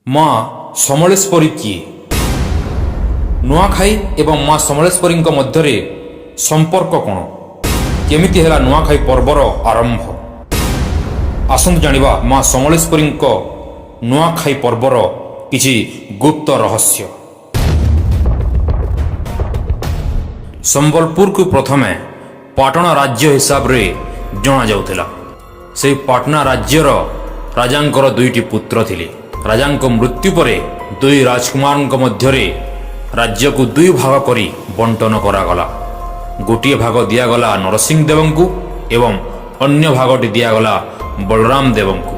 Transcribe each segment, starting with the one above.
माँ समलेश्वरी किए? नुआखाई एवं माँ समलेश्वरी मध्य संपर्क कौन? केमिति हैला नुआखाई पर्वर आरंभ? आसंतु जानिबा माँ समलेश्वरी नुआखाई पर्वर किछि गुप्त रहस्य। संबलपुर को प्रथमे पाटना राज्य हिसाब रे जना जाउथिला। से पाटना राज्यर राजांकर दुईटी पुत्र थिले। राजांक मृत्यु परे दुई राजकुमारଙ୍କ ମଧ୍ୟରେ राज्य को दुई भाग करी बंटन करागला। गोटिए भाग दियागला नरसिंह देवंकु एवं अन्य भागटी दियागला बलराम देवंकु।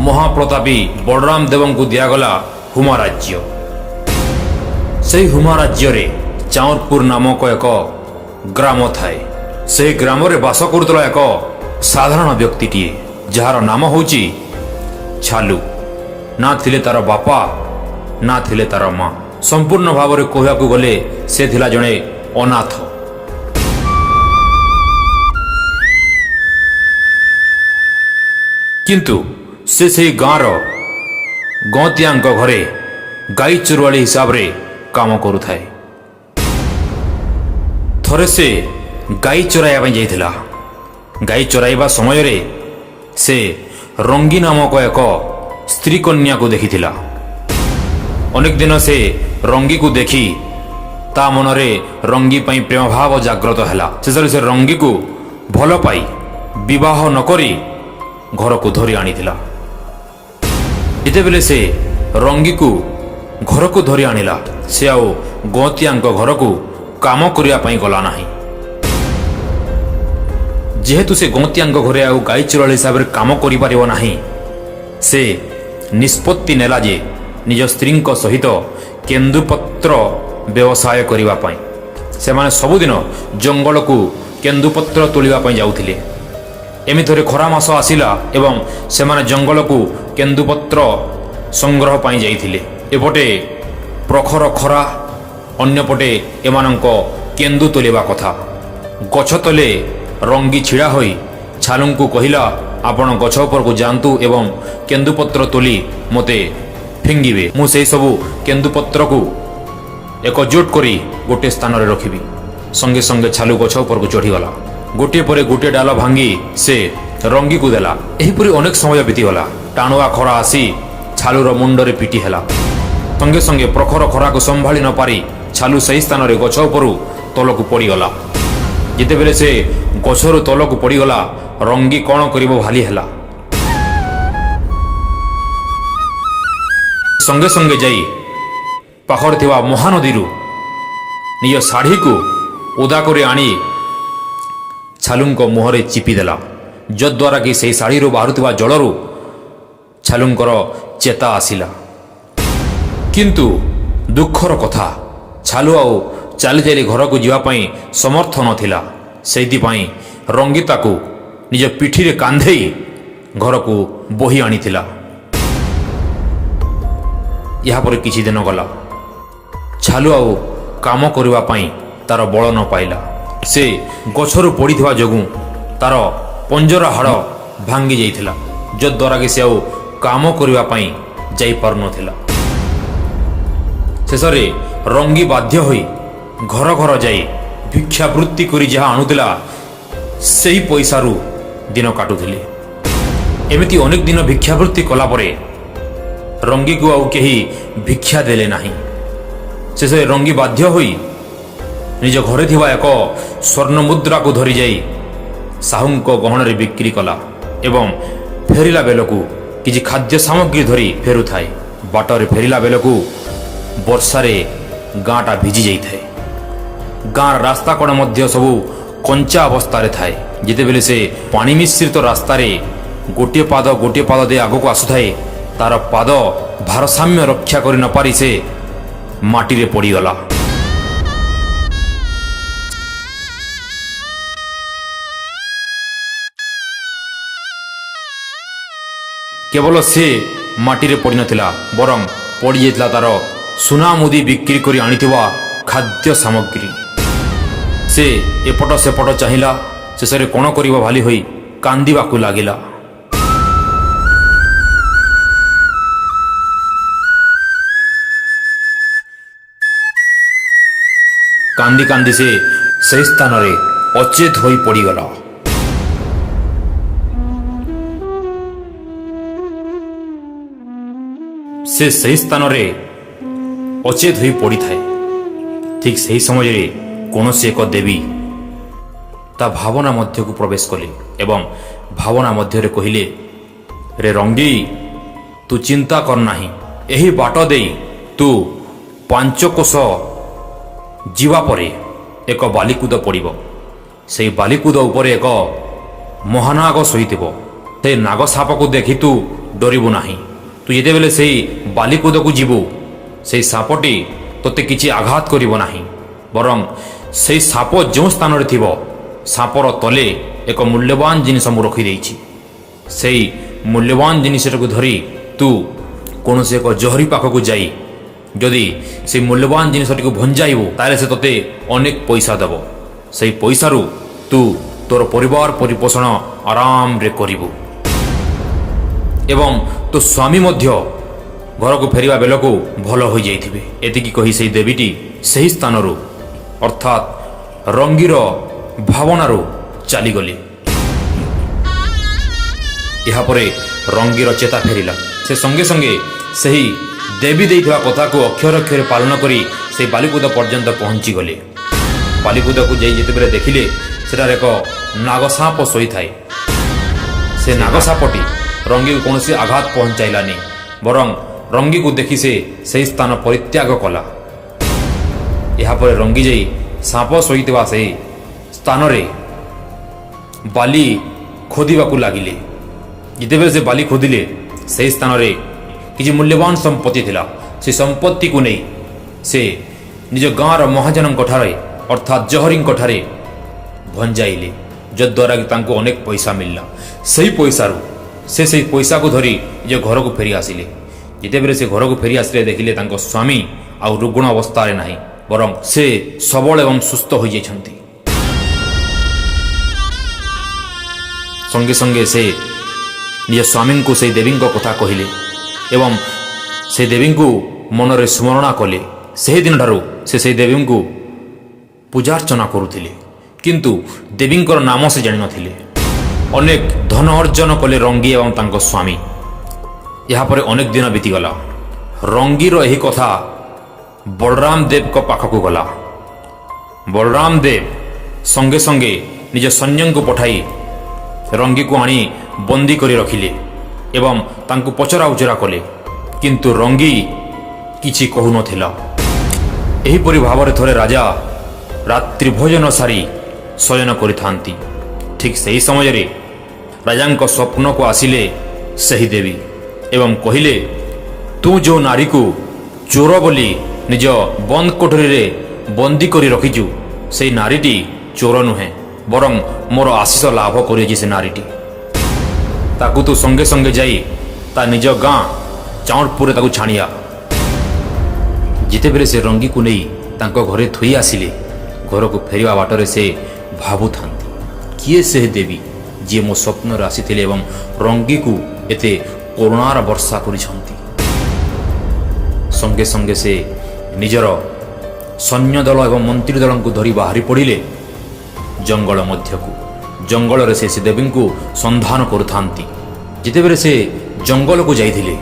महाप्रतापी बलराम देवंकु दियागला हुमा राज्य। से हुमा राज्य रे चाउरपुर नामक एक ग्राम थाए। से ग्राम रे बास करुतला एक साधारण व्यक्तिटीए जार नाम होची छालू। ना थिले तार बापा ना थिले तार माँ। संपूर्ण भाव में कहवाकू गले से थिला जणे अनाथ। किंतु से गाँर गौतियांक घरे गाई चोरवाली हिसाब रे काम करुथाए। थरे से गाई चोराइबा जाइथिला। गाई चोराइबा समय रे से रंगी नामक एक स्त्री कन्या को देखिथिला। अनेक दिन से रंगी को देखी ता मनरे रंगी पई प्रेम भाव जाग्रत हैला। शेषरे से रंगी को भल पाई विवाह नकरी घर को धरी आनिथिला। जेतेबेले से रंगी को घर को धरी आनिला से आउ गौतियांक घर को काम करिया पई गला नाही। जेहेतु से गौतियांक घरे आउ गाई चोराली हिसाब रे काम करि परिबो नाही, से निष्पत्ति नेला जे निज स्त्री सहित केन्दुपत्र व्यवसाय करिबा पई। से माने सबुदिन जंगल को केन्दुपत्र तोलिबा पई जाउथिले। एमिथरे खरा मास आसिला एवं से माने जंगल को केन्दुपत्र संग्रह पई जाइथिले। एपटे प्रखर खरा, अन्यपटे एमानंक केन्दु तोलिबा कथा। गछ तले रंगी छिड़ा होई छालू को कहिला, आपण गछ उपर को जांतु एवं केन्दुपत्र तोली मते फिंगिबे। मु सेई सबु केन्दुपत्र को एकजुट करी गोटे स्थान रे रखिबी। संगे संगे छालू गछ उपर को चढ़ी गला। गोटे परे गोटे डाल भांगी से रंगी को देला। एहीपरि अनेक समय बीतीगला। टाणुआ खरा आसी छालूर मुंडरे पिटी हैला। संगे संगे प्रखर खरा को संभाली न पारी छालू सही स्थान रे गछ उपरु तलकू पड़ीगला। जितेबेले से गछरु तलकू पड़ीगला, रंगी कौन करिबो भाली हैला। संगे संगे जाई पाखर थिबा महानदीरु निज शाढ़ी को उदा करे आनी छालुंक मुहरे चिपी देला। जद्वारा कि से शाढ़ी बाहरुथिबा जलरु छालुंकर चेता आसिला। किंतु दुखर कथा, छालू आउ चली चली घर को जीवाई समर्थ नथिला। सेइथिपाई रंगीता को निज पिठी रे कांधेई घर को बोही आनिथिला। यहाँ पर किछि दिन गला। छालू आउ काम करिबा पई तार बल न पाइला। से गछरु पड़ीथिबा जोगु तार पंजरा हाड़ भांगी जाइथिला, जद्वारा कि से आउ काम करिबा पई जाई पार नथिला। शेषरे रंगी बाध्य होई घर घर जाई भिक्षावृत्ति करी जहाँ आणुथिला सेही पैसारू दिन काटुथिले। एमिति अनेक दिन भिक्षावृत्ति कला परे रंगी को आउ केही भिक्षा देले नाही। शेषे रंगी बाध्य होई निज घरे थिबा एक स्वर्ण मुद्रा को धरी जाई साहुंक गहन रे बिक्री कला एवं फेरिला बेलकू किछि खाद्य सामग्री धरी फेरुथाए। बाटरे फेरिला बेलकू वर्षारे गाँटा भिजी जाइए। गाँर रास्ता कड़ मध्य सबू कंचा अवस्था थाए। जितेबेले से पानी मिश्रित रास्तार गोटे पाद दे आगक आसुए तार पाद भारसाम्य रक्षा कर न पारी से माटी रे पड़ीगला। केवल से माटी रे पड़ी नथिला, बरं पड़ी जाइतिला तार सुना मुदी बिक्री करी आनिथिबा खाद्य सामग्री। से एपट सेपट चाहिला। शेषरे कौन करिबा भाली होई कांदिबाकू लागिला। କାନ୍ଦି କାନ୍ଦି ସେ ସେହି ସ୍ଥାନରେ ଅଚେତ ହୋଇ ପଡ଼ିଗଲା। ସେ ସେହି ସ୍ଥାନରେ ଅଚେତ ହୋଇ ପଡ଼ିଥାଏ। ଠିକ୍ ସେହି ସମୟରେ କୌଣସି ଏକ ଦେବୀ ତା ଭାବନା ମଧ୍ୟକୁ ପ୍ରବେଶ କଲେ ଏବଂ ଭାବନା ମଧ୍ୟରେ କହିଲେ, ରେ ରଙ୍ଗୀ, ତୁ ଚିନ୍ତା କର ନାହିଁ। ଏହି ବାଟ ଦେଇ ତୁ 5 କୋଶ ଯିବା ପରେ ଏକ ବାଲିକୁଦ ପଡ଼ିବ। ସେହି ବାଲିକୁଦ ଉପରେ ଏକ ମହାନାଗ ଶୋଇଥିବ। ସେ ନାଗ ସାପକୁ ଦେଖି ତୁ ଡରିବୁ ନାହିଁ। ତୁ ଯେତେବେଳେ ସେହି ବାଲିକୁଦକୁ ଯିବୁ, ସେହି ସାପଟି ତୋତେ କିଛି ଆଘାତ କରିବ ନାହିଁ। ବରଂ ସେହି ସାପ ଯେଉଁ ସ୍ଥାନରେ ଥିବ, ସାପର ତଳେ ଏକ ମୂଲ୍ୟବାନ ଜିନିଷ ମୁଁ ରଖିଦେଇଛି। ସେହି ମୂଲ୍ୟବାନ ଜିନିଷଟାକୁ ଧରି ତୁ କୌଣସି ଏକ ଜହରି ପାଖକୁ ଯାଇ ଯଦି ସେହି ମୂଲ୍ୟବାନ ଜିନିଷଟିକୁ ଭଞ୍ଜାଇବୁ, ତାହେଲେ ସେ ତୋତେ ଅନେକ ପଇସା ଦେବ। ସେହି ପଇସାରୁ ତୁ ତୋର ପରିବାର ପରିପୋଷଣ ଆରାମରେ କରିବୁ ଏବଂ ତୋ ସ୍ୱାମୀ ମଧ୍ୟ ଘରକୁ ଫେରିବା ବେଳକୁ ଭଲ ହୋଇଯାଇଥିବେ। ଏତିକି କହି ସେହି ଦେବୀଟି ସେହି ସ୍ଥାନରୁ ଅର୍ଥାତ୍ ରଙ୍ଗୀର ଭାବନାରୁ ଚାଲିଗଲେ। ଏହାପରେ ରଙ୍ଗୀର ଚେତା ଫେରିଲା। ସେ ସଙ୍ଗେ ସଙ୍ଗେ ସେହି ଦେବୀ ଦେଇଥିବା କଥାକୁ ଅକ୍ଷରେ ଅକ୍ଷରେ ପାଳନ କରି ସେହି ବାଲିକୁଦ ପର୍ଯ୍ୟନ୍ତ ପହଞ୍ଚିଗଲେ। ବାଲିକୁଦକୁ ଯାଇ ଯେତେବେଳେ ଦେଖିଲେ, ସେଠାରେ ଏକ ନାଗସାପ ଶୋଇଥାଏ। ସେ ନାଗସାପଟି ରଙ୍ଗୀକୁ କୌଣସି ଆଘାତ ପହଞ୍ଚାଇଲାନି, ବରଂ ରଙ୍ଗୀକୁ ଦେଖି ସେ ସେହି ସ୍ଥାନ ପରିତ୍ୟାଗ କଲା। ଏହାପରେ ରଙ୍ଗୀ ଯାଇ ସାପ ଶୋଇଥିବା ସେହି ସ୍ଥାନରେ ବାଲି ଖୋଦିବାକୁ ଲାଗିଲେ। ଯେତେବେଳେ ସେ ବାଲି ଖୋଦିଲେ, ସେହି ସ୍ଥାନରେ କିଛି ମୂଲ୍ୟବାନ ସମ୍ପତ୍ତି ଥିଲା। ସେ ସମ୍ପତ୍ତିକୁ ନେଇ ସେ ନିଜ ଗାଁର ମହାଜନଙ୍କ ଠାରେ ଅର୍ଥାତ୍ ଜହରିଙ୍କ ଠାରେ ଭଞ୍ଜାଇଲେ, ଯଦ୍ୱାରା କି ତାଙ୍କୁ ଅନେକ ପଇସା ମିଳିଲା। ସେହି ପଇସାରୁ ସେ ସେହି ପଇସାକୁ ଧରି ନିଜ ଘରକୁ ଫେରି ଆସିଲେ। ଯେତେବେଳେ ସେ ଘରକୁ ଫେରି ଆସିଲେ, ଦେଖିଲେ ତାଙ୍କ ସ୍ୱାମୀ ଆଉ ରୁଗ୍ଣ ଅବସ୍ଥାରେ ନାହିଁ, ବରଂ ସେ ସବଳ ଏବଂ ସୁସ୍ଥ ହୋଇଯାଇଛନ୍ତି। ସଙ୍ଗେ ସଙ୍ଗେ ସେ ନିଜ ସ୍ୱାମୀଙ୍କୁ ସେହି ଦେବୀଙ୍କ କଥା କହିଲେ ଏବଂ ସେ ଦେବୀଙ୍କୁ ମନରେ ସ୍ମରଣା କଲେ। ସେହିଦିନଠାରୁ ସେ ସେହି ଦେବୀଙ୍କୁ ପୂଜାର୍ଚ୍ଚନା କରୁଥିଲେ, କିନ୍ତୁ ଦେବୀଙ୍କର ନାମ ସେ ଜାଣିନଥିଲେ। ଅନେକ ଧନ ଅର୍ଜନ କଲେ ରଙ୍ଗୀ ଏବଂ ତାଙ୍କ ସ୍ୱାମୀ। ଏହାପରେ ଅନେକ ଦିନ ବିତିଗଲା। ରଙ୍ଗୀର ଏହି କଥା ବଳରାମ ଦେବଙ୍କ ପାଖକୁ ଗଲା। ବଳରାମ ଦେବ ସଙ୍ଗେ ସଙ୍ଗେ ନିଜ ସୈନ୍ୟଙ୍କୁ ପଠାଇ ରଙ୍ଗୀକୁ ଆଣି ବନ୍ଦୀ କରି ରଖିଲେ ଏବଂ ତାଙ୍କୁ ପଚରା ଉଚରା କଲେ, କିନ୍ତୁ ରଙ୍ଗୀ କିଛି କହୁନଥିଲା। ଏହିପରି ଭାବରେ ଥରେ ରାଜା ରାତ୍ରି ଭୋଜନ ସାରି ଶୟନ କରିଥାନ୍ତି। ଠିକ୍ ସେହି ସମୟରେ ରାଜାଙ୍କ ସ୍ୱପ୍ନକୁ ଆସିଲେ ସେହି ଦେବୀ ଏବଂ କହିଲେ, ତୁ ଯେଉଁ ନାରୀକୁ ଚୋର ବୋଲି ନିଜ ବନ୍ଦ କୋଠରୀରେ ବନ୍ଦୀ କରି ରଖିଛୁ, ସେହି ନାରୀଟି ଚୋର ନୁହେଁ, ବରଂ ମୋର ଆଶିଷ ଲାଭ କରିଛି। ସେ ନାରୀଟି, ତାକୁ ତୁ ସଙ୍ଗେ ସଙ୍ଗେ ଯାଇ ତା ନିଜ ଗାଁ ଚାଉଁଟପୁରରେ ତାକୁ ଛାଣିଆ। ଯେତେବେଳେ ସେ ରଙ୍ଗୀକୁ ନେଇ ତାଙ୍କ ଘରେ ଥୋଇ ଆସିଲେ, ଘରକୁ ଫେରିବା ବାଟରେ ସେ ଭାବୁଥାନ୍ତି, କିଏ ସେ ଦେବୀ ଯିଏ ମୋ ସ୍ୱପ୍ନରେ ଆସିଥିଲେ ଏବଂ ରଙ୍ଗୀକୁ ଏତେ କରୁଣାର ବର୍ଷା କରିଛନ୍ତି। ସଙ୍ଗେ ସଙ୍ଗେ ସେ ନିଜର ସୈନ୍ୟ ଦଳ ଏବଂ ମନ୍ତ୍ରୀ ଦଳଙ୍କୁ ଧରି ବାହାରି ପଡ଼ିଲେ ଜଙ୍ଗଲ ମଧ୍ୟକୁ। ଜଙ୍ଗଲରେ ସେ ଦେବୀଙ୍କୁ ସନ୍ଧାନ କରୁଥାନ୍ତି। ଯେତେବେଳେ ସେ ଜଙ୍ଗଲକୁ ଯାଇଥିଲେ,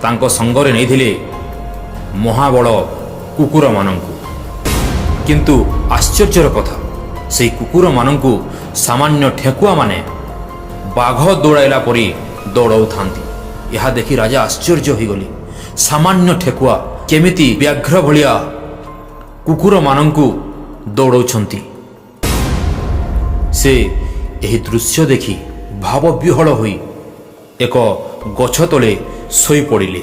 ତାଙ୍କ ସଙ୍ଗରେ ନେଇଥିଲେ ମହାବଳ କୁକୁରମାନଙ୍କୁ। କିନ୍ତୁ ଆଶ୍ଚର୍ଯ୍ୟର କଥା, ସେହି କୁକୁରମାନଙ୍କୁ ସାମାନ୍ୟ ଠେକୁଆମାନେ ବାଘ ଦୌଡ଼ାଇଲା ପରି ଦୌଡ଼ାଉଥାନ୍ତି। ଏହା ଦେଖି ରାଜା ଆଶ୍ଚର୍ଯ୍ୟ ହୋଇଗଲେ। ସାମାନ୍ୟ ଠେକୁଆ କେମିତି ବ୍ୟାଘ୍ର ଭଳିଆ କୁକୁରମାନଙ୍କୁ ଦୌଡ଼ଉଛନ୍ତି। ସେ ଏହି ଦୃଶ୍ୟ ଦେଖି ଭାବବିହ୍ୱଳ ହୋଇ ଏକ ଗଛ ତଳେ ଶୋଇପଡ଼ିଲେ।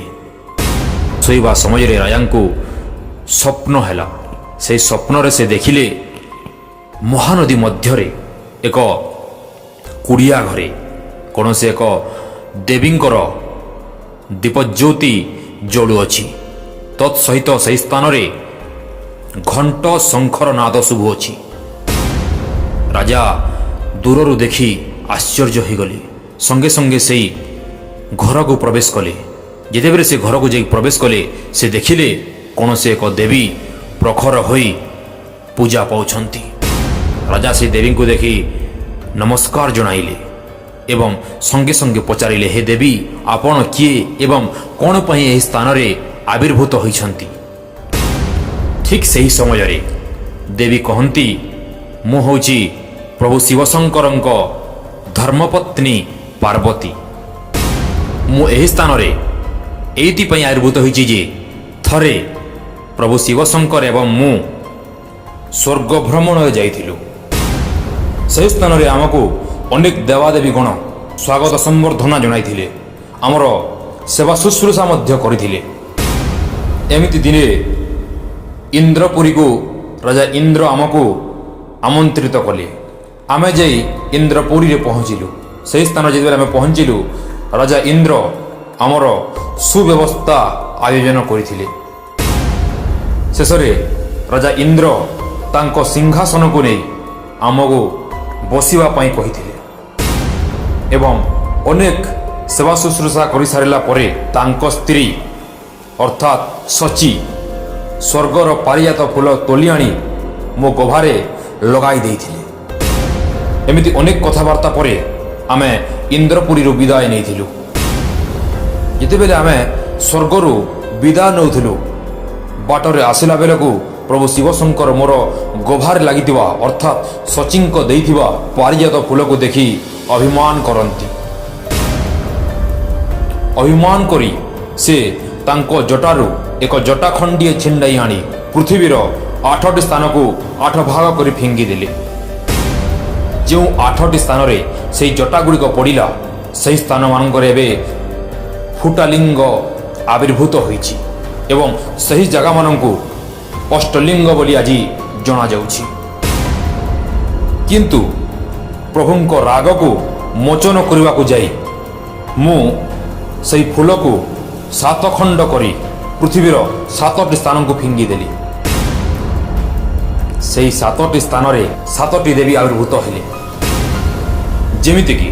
ଶୋଇବା ସମୟରେ ରାଜାଙ୍କୁ ସ୍ୱପ୍ନ ହେଲା। ସେହି ସ୍ୱପ୍ନରେ ସେ ଦେଖିଲେ ମହାନଦୀ ମଧ୍ୟରେ ଏକ କୁଡ଼ିଆ ଘରେ କୌଣସି ଏକ ଦେବୀଙ୍କର ଦୀପଜ୍ୟୋତି ଜଳୁଅଛି। ତତ୍ ସହିତ ସେହି ସ୍ଥାନରେ ଘଣ୍ଟ ଶଙ୍ଖର ନାଦ ଶୁଭୁଅଛି। ରାଜା ଦୂରରୁ ଦେଖି ଆଶ୍ଚର୍ଯ୍ୟ ହୋଇଗଲେ। ସଙ୍ଗେ ସଙ୍ଗେ ସେହି ଘରକୁ ପ୍ରବେଶ କଲେ। ଯେତେବେଳେ ସେ ଘରକୁ ଯାଇ ପ୍ରବେଶ କଲେ, ସେ ଦେଖିଲେ କୌଣସି ଏକ ଦେବୀ ପ୍ରଖର ହୋଇ ପୂଜା ପାଉଛନ୍ତି। ରାଜା ସେ ଦେବୀଙ୍କୁ ଦେଖି ନମସ୍କାର ଜଣାଇଲେ ଏବଂ ସଙ୍ଗେ ସଙ୍ଗେ ପଚାରିଲେ, ହେ ଦେବୀ, ଆପଣ କିଏ ଏବଂ କ'ଣ ପାଇଁ ଏହି ସ୍ଥାନରେ ଆବିର୍ଭୂତ ହୋଇଛନ୍ତି? ଠିକ୍ ସେହି ସମୟରେ ଦେବୀ କହନ୍ତି, ମୁଁ ହେଉଛି ପ୍ରଭୁ ଶିବଶଙ୍କରଙ୍କ ଧର୍ମପତ୍ନୀ ପାର୍ବତୀ। ମୁଁ ଏହି ସ୍ଥାନରେ ଏଇଥିପାଇଁ ଆବିର୍ଭୂତ ହୋଇଛି ଯେ ଥରେ ପ୍ରଭୁ ଶିବଶଙ୍କର ଏବଂ ମୁଁ ସ୍ୱର୍ଗ ଭ୍ରମଣରେ ଯାଇଥିଲୁ। ସେହି ସ୍ଥାନରେ ଆମକୁ ଅନେକ ଦେବାଦେବୀଗଣ ସ୍ୱାଗତ ସମ୍ବର୍ଦ୍ଧନା ଜଣାଇଥିଲେ, ଆମର ସେବା ଶୁଶ୍ରୂଷା ମଧ୍ୟ କରିଥିଲେ। ଏମିତି ଦିନେ ଇନ୍ଦ୍ରପୁରୀକୁ ରାଜା ଇନ୍ଦ୍ର ଆମକୁ ଆମନ୍ତ୍ରିତ କଲେ। ଆମେ ଯାଇ ଇନ୍ଦ୍ରପୁରୀରେ ପହଞ୍ଚିଲୁ। ସେହି ସ୍ଥାନରେ ଯେତେବେଳେ ଆମେ ପହଞ୍ଚିଲୁ, ରାଜା ଇନ୍ଦ୍ର ଆମର ସୁବ୍ୟବସ୍ଥା ଆୟୋଜନ କରିଥିଲେ। ଶେଷରେ ରାଜା ଇନ୍ଦ୍ର ତାଙ୍କ ସିଂହାସନକୁ ନେଇ ଆମକୁ ବସିବା ପାଇଁ କହିଥିଲେ ଏବଂ ଅନେକ ସେବା ଶୁଶ୍ରୂଷା କରିସାରିଲା ପରେ ତାଙ୍କ ସ୍ତ୍ରୀ ଅର୍ଥାତ୍ ସଚୀ ସ୍ୱର୍ଗର ପାରିଜାତ ଫୁଲ ତୋଳି ଆଣି ମୋ ଗଭାରେ ଲଗାଇ ଦେଇଥିଲେ। ଏମିତି ଅନେକ କଥାବାର୍ତ୍ତା ପରେ ଆମେ ଇନ୍ଦ୍ରପୁରୀରୁ ବିଦାୟ ନେଇଥିଲୁ। ଯେତେବେଳେ ଆମେ ସ୍ୱର୍ଗରୁ ବିଦାୟ ନେଉଥିଲୁ, ବାଟରେ ଆସିଲା ବେଳକୁ ପ୍ରଭୁ ଶିବଶଙ୍କର ମୋର ଗଭାରେ ଲାଗିଥିବା ଅର୍ଥାତ୍ ସଚୀଙ୍କ ଦେଇଥିବା ପାରିଜାତ ଫୁଲକୁ ଦେଖି ଅଭିମାନ କରନ୍ତି। ଅଭିମାନ କରି ସେ ତାଙ୍କ ଜଟାରୁ ଏକ ଜଟା ଖଣ୍ଡିଏ ଛିଣ୍ଡାଇ ଆଣି ପୃଥିବୀର 8ଟି ସ୍ଥାନକୁ 8 ଭାଗ କରି ଫିଙ୍ଗିଦେଲେ। ଯେଉଁ 8ଟି ସ୍ଥାନରେ ସେହି ଜଟାଗୁଡ଼ିକ ପଡ଼ିଲା, ସେହି ସ୍ଥାନମାନଙ୍କରେ ଏବେ ଫୁଟାଲିଙ୍ଗ ଆବିର୍ଭୂତ ହୋଇଛି ଏବଂ ସେହି ଜାଗାମାନଙ୍କୁ ଅଷ୍ଟଲିଙ୍ଗ ବୋଲି ଆଜି ଜଣାଯାଉଛି। କିନ୍ତୁ ପ୍ରଭୁଙ୍କ ରାଗକୁ ମୋଚନ କରିବାକୁ ଯାଇ ମୁଁ ସେହି ଫୁଲକୁ 7 ଖଣ୍ଡ କରି ପୃଥିବୀର 7ଟି ସ୍ଥାନକୁ ଫିଙ୍ଗିଦେଲି। ସେହି 7ଟି ସ୍ଥାନରେ 7ଟି ଦେବୀ ଆବିର୍ଭୂତ ହେଲେ, ଯେମିତିକି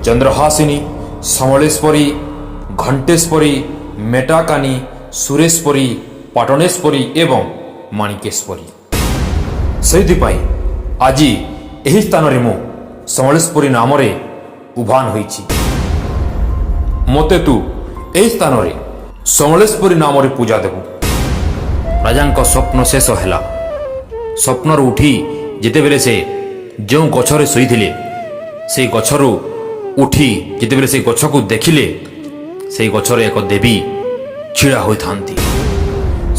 ଚନ୍ଦ୍ରହାସିନୀ, ସମଳେଶ୍ୱରୀ, ଘଣ୍ଟେଶ୍ୱରୀ, ମେଟାକାନୀ, ସୁରେଶ୍ୱରୀ, ପାଟଣେଶ୍ୱରୀ ଏବଂ ମାଣିକେଶ୍ୱରୀ। ସେଇଥିପାଇଁ ଆଜି ଏହି ସ୍ଥାନରେ ମୁଁ ସମଳେଶ୍ୱରୀ ନାମରେ ଉଭାନ ହୋଇଛି। ମୋତେ ତୁ ଏହି ସ୍ଥାନରେ ସମଳେଶ୍ୱରୀ ନାମରେ ପୂଜା ଦେବୁ। ରାଜାଙ୍କ ସ୍ୱପ୍ନ ଶେଷ ହେଲା। ସ୍ୱପ୍ନରୁ ଉଠି ଯେତେବେଳେ ସେ ଯେଉଁ ଗଛରେ ଶୋଇଥିଲେ, ସେହି ଗଛରୁ ଉଠି ଯେତେବେଳେ ସେହି ଗଛକୁ ଦେଖିଲେ, ସେହି ଗଛରେ ଏକ ଦେବୀ ଛିଡ଼ା ହୋଇଥାନ୍ତି।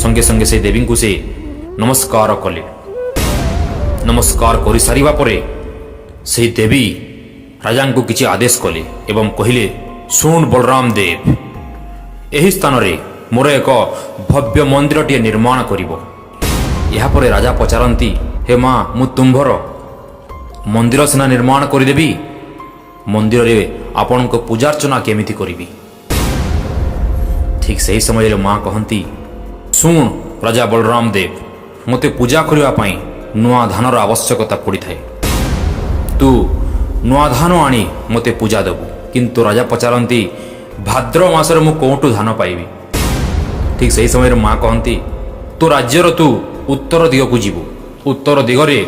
ସଙ୍ଗେ ସଙ୍ଗେ ସେହି ଦେବୀଙ୍କୁ ସେ ନମସ୍କାର କଲେ। ନମସ୍କାର କରିସାରିବା ପରେ ସେହି ଦେବୀ ରାଜାଙ୍କୁ କିଛି ଆଦେଶ କଲେ ଏବଂ କହିଲେ, ଶୁଣ ବଳରାମ ଦେବ, ଏହି ସ୍ଥାନରେ ମୋର ଏକ ଭବ୍ୟ ମନ୍ଦିରଟିଏ ନିର୍ମାଣ କରିବ। ଏହାପରେ ରାଜା ପଚାରନ୍ତି, ହେ ମା, ମୁଁ ତୁମ୍ଭର ମନ୍ଦିର ସିନା ନିର୍ମାଣ କରିଦେବି, ମନ୍ଦିରରେ ଆପଣଙ୍କ ପୂଜାର୍ଚ୍ଚନା କେମିତି କରିବି? ଠିକ୍ ସେହି ସମୟରେ ମା କହନ୍ତି, ଶୁଣ ରାଜା ବଳରାମ ଦେବ, ମୋତେ ପୂଜା କରିବା ପାଇଁ ନୂଆ ଧାନର ଆବଶ୍ୟକତା ପଡ଼ିଥାଏ। ତୁ ନୂଆ ଧାନ ଆଣି ମୋତେ ପୂଜା ଦେବୁ। କିନ୍ତୁ ରାଜା ପଚାରନ୍ତି, ଭାଦ୍ର ମାସରେ ମୁଁ କେଉଁଠୁ ଧାନ ପାଇବି? ଠିକ୍ ସେହି ସମୟରେ ମା କହନ୍ତି, ତୋ ରାଜ୍ୟର ତୁ ଉତ୍ତର ଦିଗକୁ ଯିବୁ। ଉତ୍ତର ଦିଗରେ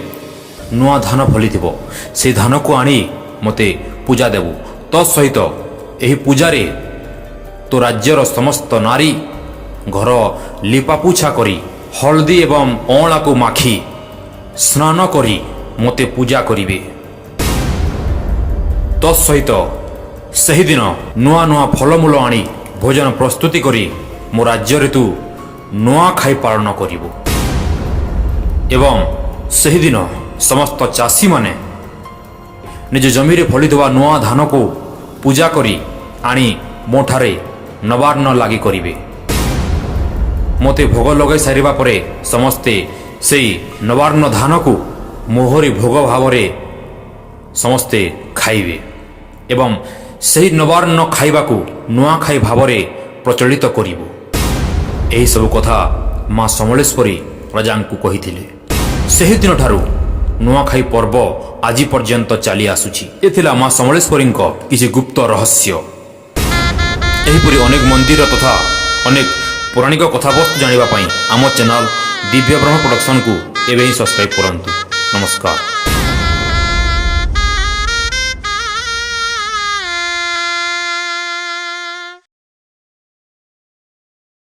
ନୂଆ ଧାନ ଫଳିଥିବ, ସେହି ଧାନକୁ ଆଣି ମୋତେ ପୂଜା ଦେବୁ। ତୋ ସହିତ ଏହି ପୂଜାରେ ତୋ ରାଜ୍ୟର ସମସ୍ତ ନାରୀ ଘର ଲିପାପୋଛା କରି ହଳଦୀ ଏବଂ ଅଁଳାକୁ ମାଖି ସ୍ନାନ କରି ମୋତେ ପୂଜା କରିବେ। ତୋ ସହିତ ସେହିଦିନ ନୂଆ ନୂଆ ଫଳମୂଳ ଆଣି ଭୋଜନ ପ୍ରସ୍ତୁତି କରି ମୋ ରାଜ୍ୟରେ ତୁ ନୂଆଖାଇ ପାଳନ କରିବୁ ଏବଂ ସେହିଦିନ ସମସ୍ତ ଚାଷୀମାନେ ନିଜ ଜମିରେ ଫଳିଥିବା ନୂଆ ଧାନକୁ ପୂଜା କରି ଆଣି ମୋଠାରେ ନବାର୍ଣ୍ଣ ଲାଗି କରିବେ। ମୋତେ ଭୋଗ ଲଗାଇ ସାରିବା ପରେ ସମସ୍ତେ ସେହି ନବାର୍ଣ୍ଣ ଧାନକୁ ମୋହରି ଭୋଗ ଭାବରେ ସମସ୍ତେ ଖାଇବେ ଏବଂ ସେହି ନବାର୍ଣ୍ଣ ଖାଇବାକୁ ନୂଆଖାଇ ଭାବରେ ପ୍ରଚଳିତ କରିବୁ। ଏହିସବୁ କଥା ମା ସମଳେଶ୍ୱରୀ ରାଜାଙ୍କୁ କହିଥିଲେ। ସେହିଦିନଠାରୁ ନୂଆଖାଇ ପର୍ବ ଆଜି ପର୍ଯ୍ୟନ୍ତ ଚାଲି ଆସୁଛି। ଏ ଥିଲା ମା ସମଳେଶ୍ୱରୀଙ୍କ କିଛି ଗୁପ୍ତ ରହସ୍ୟ। ଏହିପରି ଅନେକ ମନ୍ଦିର ତଥା ଅନେକ ପୌରାଣିକ କଥାବସ୍ତୁ ଜାଣିବା ପାଇଁ ଆମ ଚ୍ୟାନେଲ ଦିବ୍ୟ ବ୍ରହ୍ମ ପ୍ରଡକ୍ସନକୁ ଏବେ ହିଁ ସବସ୍କ୍ରାଇବ୍ କରନ୍ତୁ। ନମସ୍କାର।